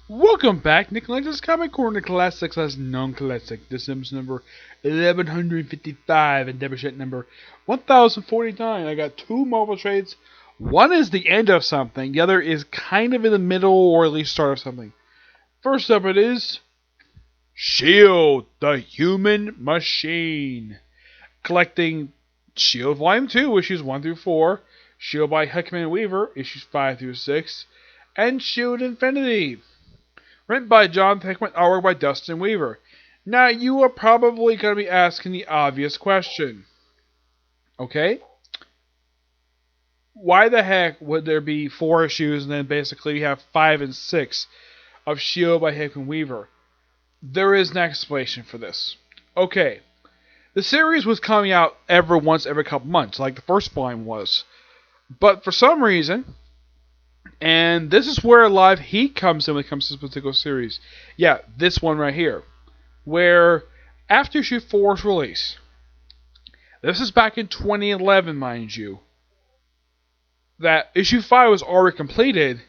Welcome back, Nicholas Comic Corner Classics as non-classic. This is number 1155 and Doubleshot number 1049. I got two Marvel trades. One is the end of something, the other is kind of in the middle or at least start of something. First up it is S.H.I.E.L.D, the Human Machine. Collecting S.H.I.E.L.D. Volume 2, issues 1 through 4, S.H.I.E.L.D. by Hickman and Weaver, issues 5 through 6, and S.H.I.E.L.D. Infinity. Written by John Hickman, artwork by Dustin Weaver. Now, you are probably going to be asking the obvious question. Okay? Why the heck would there be 4 issues and then basically you have 5 and 6 of S.H.I.E.L.D. by Hickman Weaver? There is an explanation for this. Okay. The series was coming out every couple months, like the first volume was. But for some reason, and this is where live heat comes in when it comes to this particular series. Yeah, this one right here. Where, after issue 4's release, this is back in 2011, mind you, that issue 5 was already completed,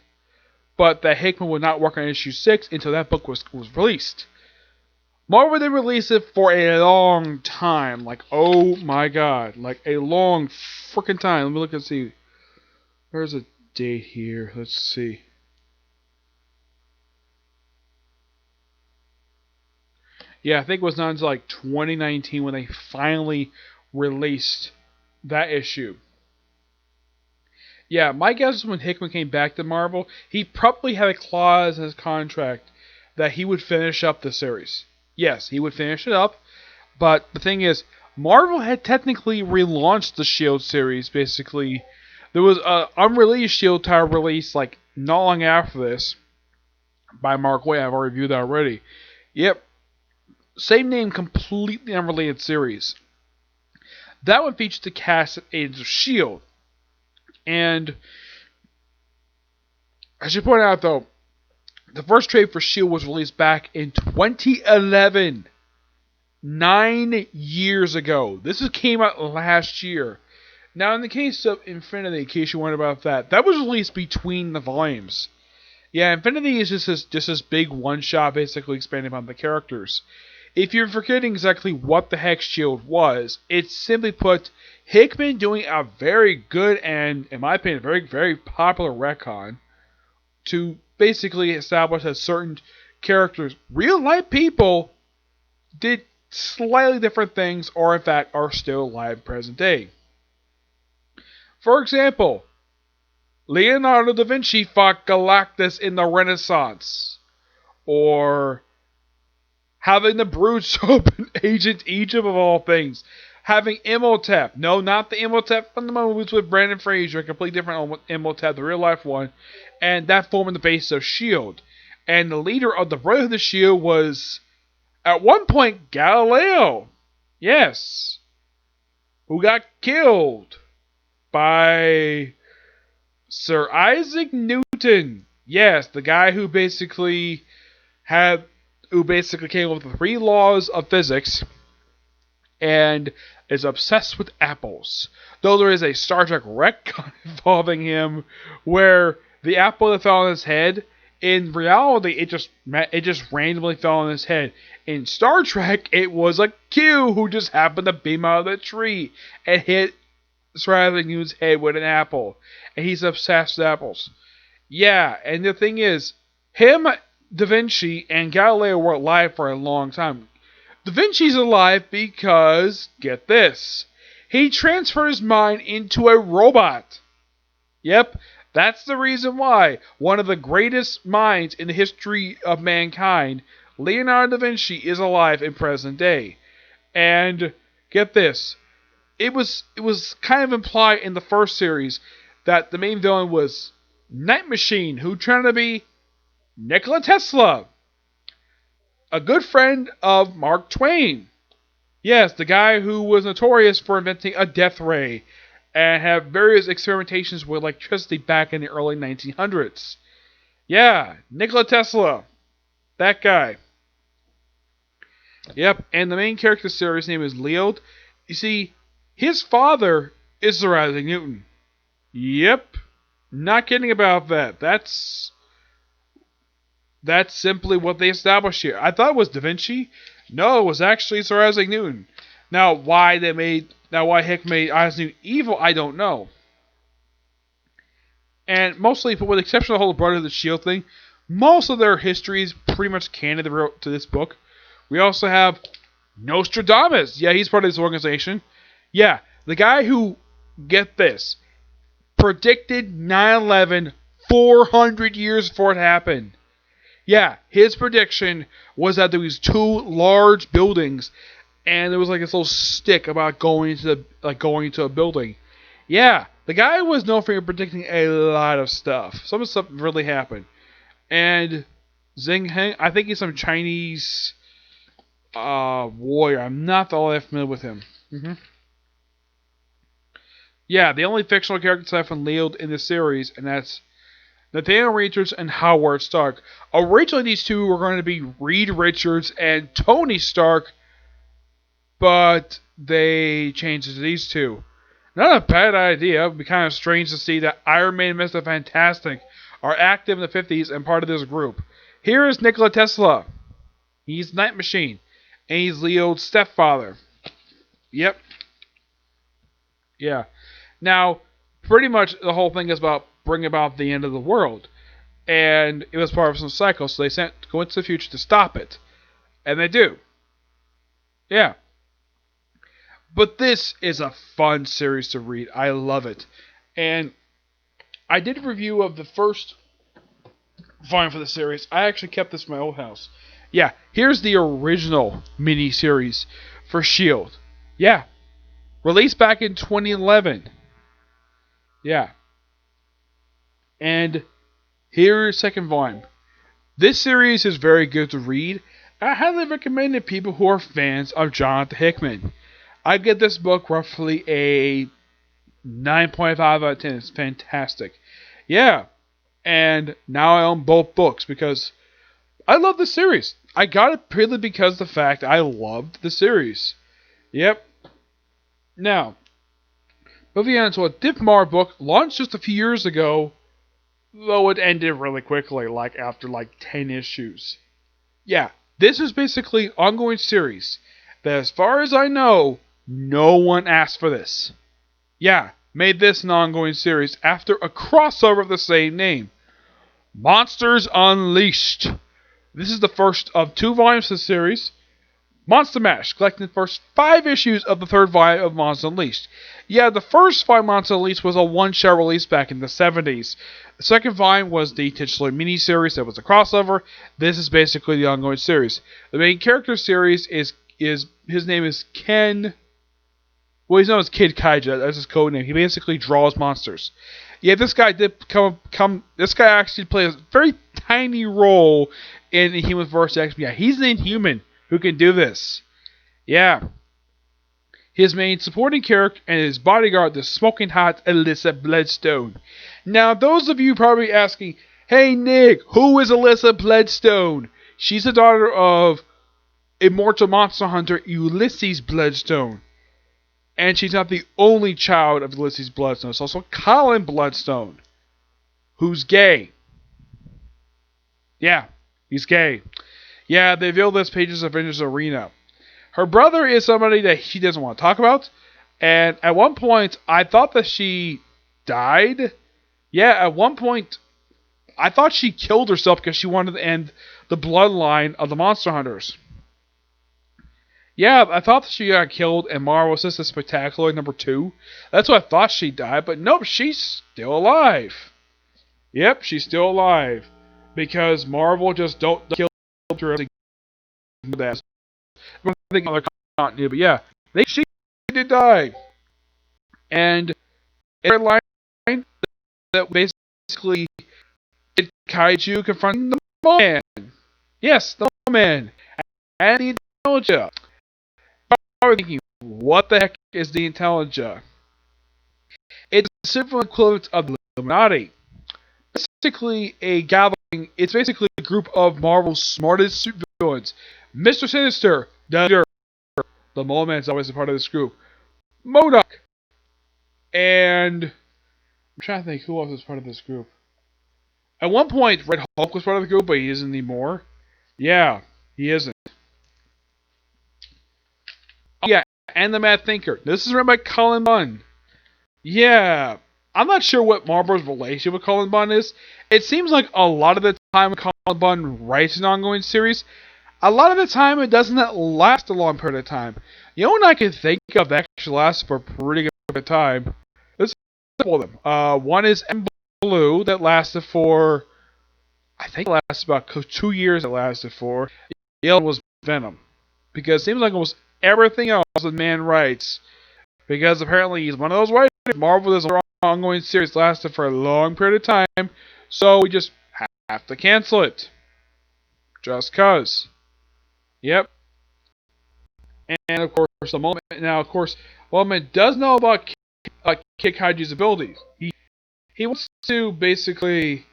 but that Hickman would not work on issue 6 until that book was released. Marvel didn't release it for a long time. Like, oh my god. Like, a long freaking time. Let me look and see. There's a date here. Let's see. Yeah, I think it was not until like 2019 when they finally released that issue. Yeah, my guess is when Hickman came back to Marvel, he probably had a clause in his contract that he would finish up the series. Yes, he would finish it up, but the thing is, Marvel had technically relaunched the S.H.I.E.L.D. series, basically. There was an unreleased S.H.I.E.L.D. title released like not long after this by Mark Waid. I've already reviewed that already. Yep, same name, completely unrelated series. That one featured the cast of Agents of S.H.I.E.L.D. And I should point out, though, the first trade for S.H.I.E.L.D. was released back in 2011. 9 years ago. This came out last year. Now, in the case of Infinity, in case you wonder about that, that was released between the volumes. Yeah, Infinity is just this big one-shot, basically expanding upon the characters. If you're forgetting exactly what the heck S.H.I.E.L.D. was, it's simply put, Hickman doing a very good and, in my opinion, very, very popular retcon to basically establish that certain characters, real-life people, did slightly different things or, in fact, are still alive present day. For example, Leonardo da Vinci fought Galactus in the Renaissance. Or having the Brood show up in Agent Egypt of all things. Having Imhotep. No, not the Imhotep from the movies with Brandon Fraser. A completely different Imhotep, the real life one. And that forming the base of S.H.I.E.L.D. And the leader of the Brotherhood of the S.H.I.E.L.D. was, at one point, Galileo. Yes. Who got killed by Sir Isaac Newton. Yes, the guy who basically came up with the 3 laws of physics and is obsessed with apples. Though there is a Star Trek retcon involving him where the apple that fell on his head, in reality, it just randomly fell on his head. In Star Trek, it was a Q who just happened to beam out of the tree and hit Sir Isaac Newton's head with an apple. And he's obsessed with apples. Yeah, and the thing is, him, Da Vinci, and Galileo were alive for a long time. Da Vinci's alive because, get this, he transferred his mind into a robot. Yep, that's the reason why one of the greatest minds in the history of mankind, Leonardo da Vinci, is alive in present day. And, get this, it was kind of implied in the first series that the main villain was Night Machine, who turned out to be Nikola Tesla, a good friend of Mark Twain. Yes, the guy who was notorious for inventing a death ray and had various experimentations with electricity back in the early 1900s. Yeah, Nikola Tesla. That guy. Yep, and the main character series name is Leod. You see, his father is Sir Isaac Newton. Yep. Not kidding about that. That's That's simply what they established here. I thought it was Da Vinci. No, it was actually Sir Isaac Newton. Why Hick made Isaac Newton evil, I don't know. And mostly, with the exception of the whole Brother of the Shield thing, most of their history is pretty much canon to this book. We also have Nostradamus. Yeah, he's part of this organization. Yeah, the guy who, get this, predicted 9/11 400 years before it happened. Yeah, his prediction was that there was two large buildings, and there was like this little stick about going to a building. Yeah, the guy was known for predicting a lot of stuff. Some of the stuff really happened. And Zheng Heng, I think he's some Chinese warrior. I'm not all that familiar with him. Yeah, the only fictional characters I've found in the series, and that's Nathaniel Richards and Howard Stark. Originally, these two were going to be Reed Richards and Tony Stark, but they changed it to these two. Not a bad idea. It would be kind of strange to see that Iron Man and Mr. Fantastic are active in the 50s and part of this group. Here is Nikola Tesla. He's Night Machine, and he's Leo's stepfather. Yep. Yeah. Now, pretty much the whole thing is about bringing about the end of the world. And it was part of some cycle, so they go into the future to stop it. And they do. Yeah. But this is a fun series to read. I love it. And I did a review of the first volume for the series. I actually kept this in my old house. Yeah, here's the original mini-series for S.H.I.E.L.D. Yeah. Released back in 2011. Yeah. And here's second volume. This series is very good to read. I highly recommend it to people who are fans of Jonathan Hickman. I give this book roughly a 9.5 out of 10. It's fantastic. Yeah. And now I own both books because I love the series. I got it purely because of the fact I loved the series. Yep. Now, moving on to a Dick Marr book launched just a few years ago, though it ended really quickly, after 10 issues. Yeah, this is basically an ongoing series that, as far as I know, no one asked for this. Yeah, made this an ongoing series after a crossover of the same name. Monsters Unleashed. This is the first of 2 volumes of the series. Monster Mash, collecting the first 5 issues of the 3rd volume of Monsters Unleashed. Yeah, the first volume of Monsters Unleashed was a one-shot release back in the 70s. The second volume was the titular mini-series that was a crossover. This is basically the ongoing series. The main character series is his name is Ken. Well, he's known as Kid Kaija. That's his code name. He basically draws monsters. Yeah, this guy did This guy actually plays a very tiny role in the Human vs. X-Men. Yeah, he's an Inhuman who can do this. Yeah. His main supporting character and his bodyguard, the smoking hot Alyssa Bloodstone. Now, those of you probably asking, hey Nick, who is Alyssa Bloodstone? She's the daughter of immortal monster hunter Ulysses Bloodstone. And she's not the only child of Ulysses Bloodstone. It's also Colin Bloodstone, who's gay. Yeah, he's gay. Yeah, they revealed this pages of Avengers Arena. Her brother is somebody that she doesn't want to talk about. And at one point, I thought that she died. Yeah, at one point, I thought she killed herself because she wanted to end the bloodline of the Monster Hunters. Yeah, I thought that she got killed in Marvel's Sister Spectacular #2. That's what I thought she died, but nope, she's still alive. Yep, she's still alive. Because Marvel just don't kill her as that. I think other continuity, but yeah, she did die. And in line that basically did Kaiju confronting the Man. Yes, the Man. And the Intelligencer. I was thinking, what the heck is the Intelligencer? It's a civil equivalent of the Illuminati. Basically a gathering, it's basically a group of Marvel's smartest supervillains. Mr. Sinister, the Mole Man's always a part of this group. MODOK. And I'm trying to think who else is part of this group. At one point, Red Hulk was part of the group, but he isn't anymore. Yeah, he isn't. Oh, yeah, and the Mad Thinker. This is written by Colin Bunn. Yeah, I'm not sure what Marvel's relationship with Colin Bunn is. It seems like a lot of the time when Colin Bunn writes an ongoing series, a lot of the time it doesn't last a long period of time. The only one I can think of that actually lasts for a pretty good period of time. There's a couple of them. One is M Blue that lasted for, I think it lasted about 2 years. It lasted for. The other was Venom, because it seems like almost everything else the man writes, because apparently he's one of those writers. Marvel does an ongoing series lasted for a long period of time, so we just have to cancel it, just cause. Yep. And of course, the moment now, of course, Moment does know about Kid Kaiju's abilities. He wants to basically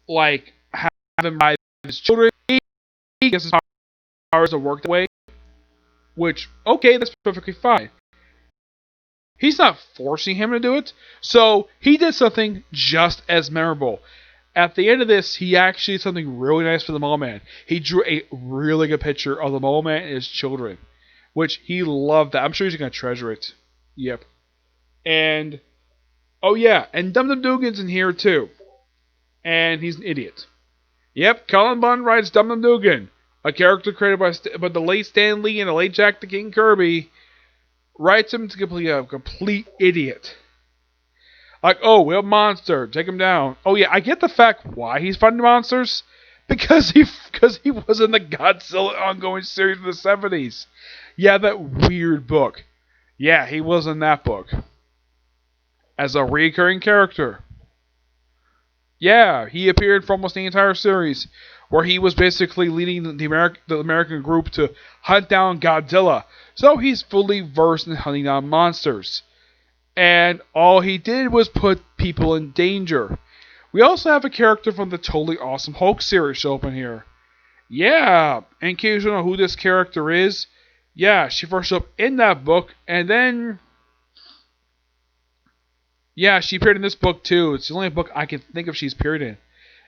like have him ride his children. He gets his powers to work that way, which okay, that's perfectly fine. He's not forcing him to do it, so he did something just as memorable. At the end of this, he actually did something really nice for the Mole Man. He drew a really good picture of the Mole Man and his children, which he loved that. I'm sure he's going to treasure it. Yep. And, oh yeah, and Dum Dum Dugan's in here too. And he's an idiot. Yep, Colin Bunn writes Dum Dum Dugan, a character created by the late Stan Lee and the late Jack the King Kirby, writes him to be a complete idiot. Like, oh, we have a monster, take him down. Oh yeah, I get the fact why he's fighting monsters, because he was in the Godzilla ongoing series in the 70s. Yeah, that weird book. Yeah, he was in that book as a recurring character. Yeah, he appeared for almost the entire series, where he was basically leading the American group to hunt down Godzilla. So he's fully versed in hunting down monsters. And all he did was put people in danger. We also have a character from the Totally Awesome Hulk series show up in here. Yeah, in case you don't know who this character is, yeah, she first showed up in that book, and then yeah, she appeared in this book too. It's the only book I can think of she's appeared in.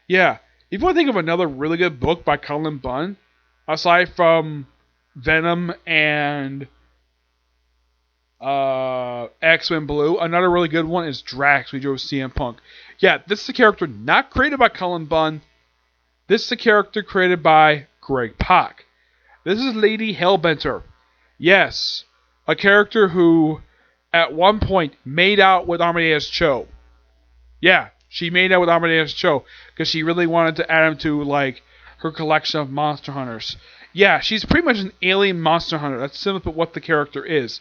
Yeah, if you want to think of another really good book by Colin Bunn, aside from Venom and X-Men Blue, another really good one is Drax, we drew CM Punk. Yeah, this is a character not created by Colin Bunn. This is a character created by Greg Pak. This is Lady Hellbenter. Yes, a character who at one point made out with Amadeus Cho. Yeah, she made out with Amadeus Cho because she really wanted to add him to like her collection of monster hunters. Yeah, she's pretty much an alien monster hunter. That's simply what the character is.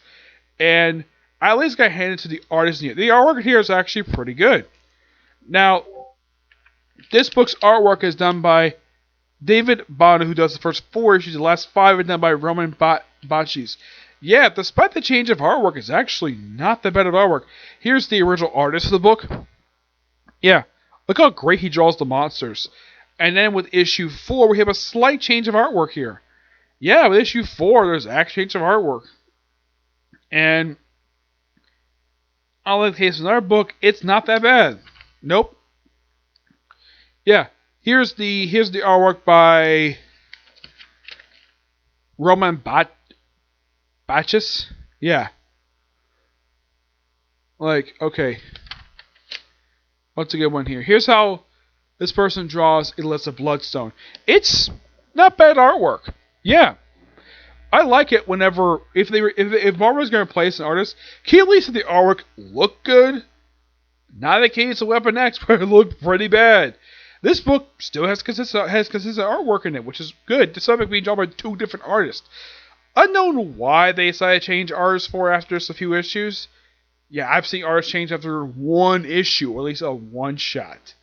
And I at least got handed to the artist here. The artwork here is actually pretty good. Now, this book's artwork is done by David Bonner, who does the first 4 issues. The last 5 are done by Roman Bachis. Yeah, despite the change of artwork, it's actually not that bad of artwork. Here's the original artist of the book. Yeah, look how great he draws the monsters. And then with issue 4, we have a slight change of artwork here. Yeah, with issue 4, there's actually a change of artwork. And in the case of our book, it's not that bad. Nope. Yeah, here's the artwork by Roman Bachis. Yeah. Like, okay. What's a good one here? Here's how this person draws Elissa Bloodstone. It's not bad artwork. Yeah. I like it whenever if Marvel's going to place an artist, can at least have the artwork look good? Not the case of Weapon X, where it looked pretty bad. This book still has consistent artwork in it, which is good, despite it being drawn by 2 different artists. Unknown why they decided to change artists for after just a few issues. Yeah, I've seen artists change after 1 issue, or at least a one-shot.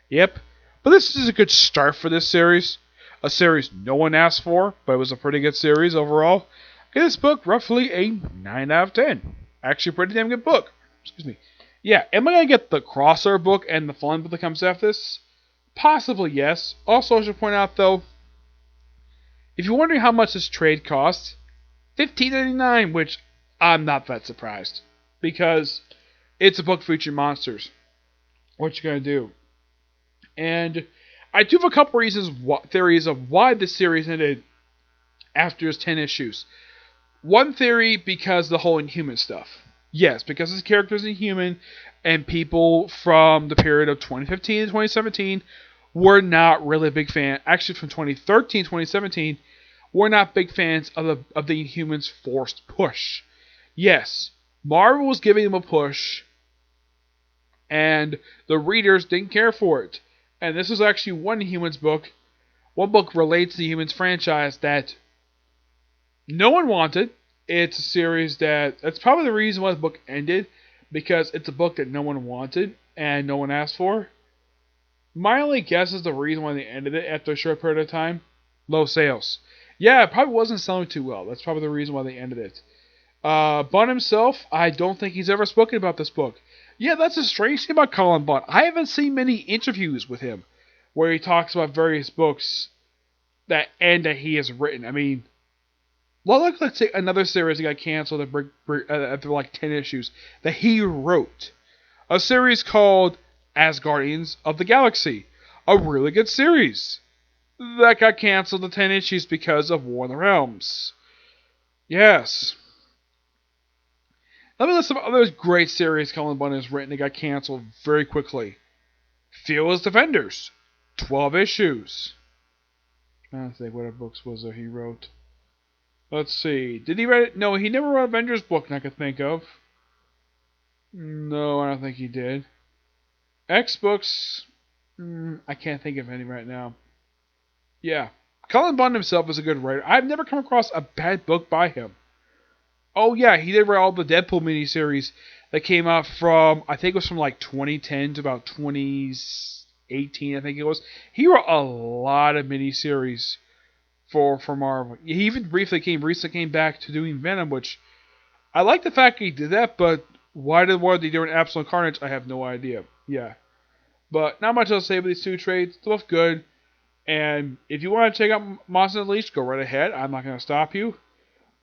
Yep. But this is a good start for this series. A series no one asked for, but it was a pretty good series overall. Give this book roughly a 9 out of 10. Actually, a pretty damn good book. Excuse me. Yeah, am I going to get the crossover book and the fun book that comes after this? Possibly, yes. Also, I should point out, though, if you're wondering how much this trade costs, $15.99, which I'm not that surprised. Because it's a book featuring monsters. What you going to do? And I do have a couple theories of why this series ended after its 10 issues. One theory, because the whole Inhuman stuff. Yes, because his character is Inhuman, and people from the period of 2015 to 2017 were not really a big fan. Actually, from 2013 to 2017, were not big fans of the Inhumans' forced push. Yes, Marvel was giving them a push, and the readers didn't care for it. And this was actually one Humans book. One book relates to the Humans franchise that no one wanted. It's a series that's probably the reason why the book ended, because it's a book that no one wanted and no one asked for. My only guess is the reason why they ended it after a short period of time. Low sales. Yeah, it probably wasn't selling too well. That's probably the reason why they ended it. Bunn himself, I don't think he's ever spoken about this book. Yeah, that's a strange thing about Colin Bunn. I haven't seen many interviews with him where he talks about various books that he has written. I mean, well, let's say another series that got canceled after like 10 issues that he wrote. A series called As Guardians of the Galaxy. A really good series that got canceled to 10 issues because of War in the Realms. Yes. Let me list some other great series Colin Bunn has written that got canceled very quickly. Fearless Defenders. 12 issues. I'm trying to think what books was there he wrote. Let's see. Did he write it? No, he never wrote Avengers book that I could think of. No, I don't think he did. X books. I can't think of any right now. Yeah. Colin Bunn himself is a good writer. I've never come across a bad book by him. Oh yeah, he did write all the Deadpool miniseries that came out from, I think it was from like 2010 to about 2018, I think it was. He wrote a lot of miniseries for Marvel. He even recently came back to doing Venom, which I like the fact he did that, but why they doing Absolute Carnage, I have no idea. Yeah. But not much else to say about these two trades. They're both good. And if you want to check out Monsters Unleashed, go right ahead. I'm not going to stop you.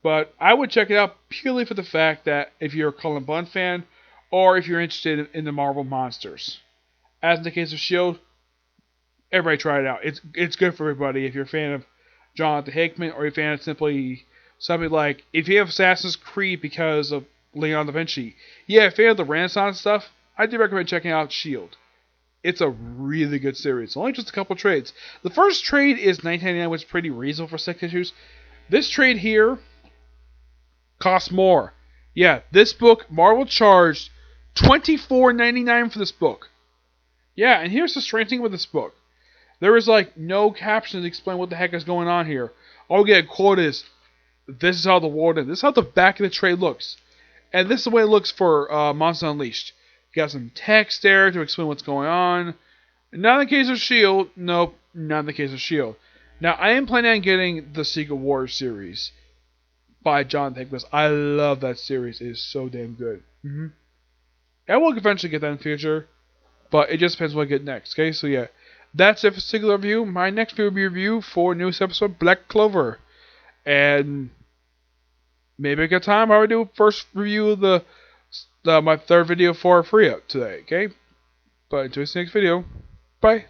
But I would check it out purely for the fact that if you're a Cullen Bunn fan, or if you're interested in the Marvel monsters. As in the case of S.H.I.E.L.D., everybody try it out. It's good for everybody. If you're a fan of Jonathan Hickman, or you're a fan of simply something like, if you have Assassin's Creed because of Leonardo da Vinci, yeah, if you're a fan of the Renaissance stuff, I do recommend checking out S.H.I.E.L.D. It's a really good series. It's only just a couple trades. The first trade is $19.99, which is pretty reasonable for 6 issues. This trade here costs more. Yeah, this book, Marvel charged $24.99 for this book. Yeah, and here's the strange thing with this book. There is like no caption to explain what the heck is going on here. All we get a quote is, "This is how the world is." This is how the back of the trade looks. And this is the way it looks for Monsters Unleashed. You got some text there to explain what's going on. Not in the case of S.H.I.E.L.D. Nope, not in the case of S.H.I.E.L.D. Now, I am planning on getting the Secret Wars series by Jonathan Hickman. I love that series. It is so damn good. I will eventually get that in the future, but it just depends what I get next. Okay, so yeah, that's it for singular review. My next video will be a review for newest episode Black Clover, and maybe I got time. I will do a first review of my third video for Free Up today. Okay, but until this next video, bye.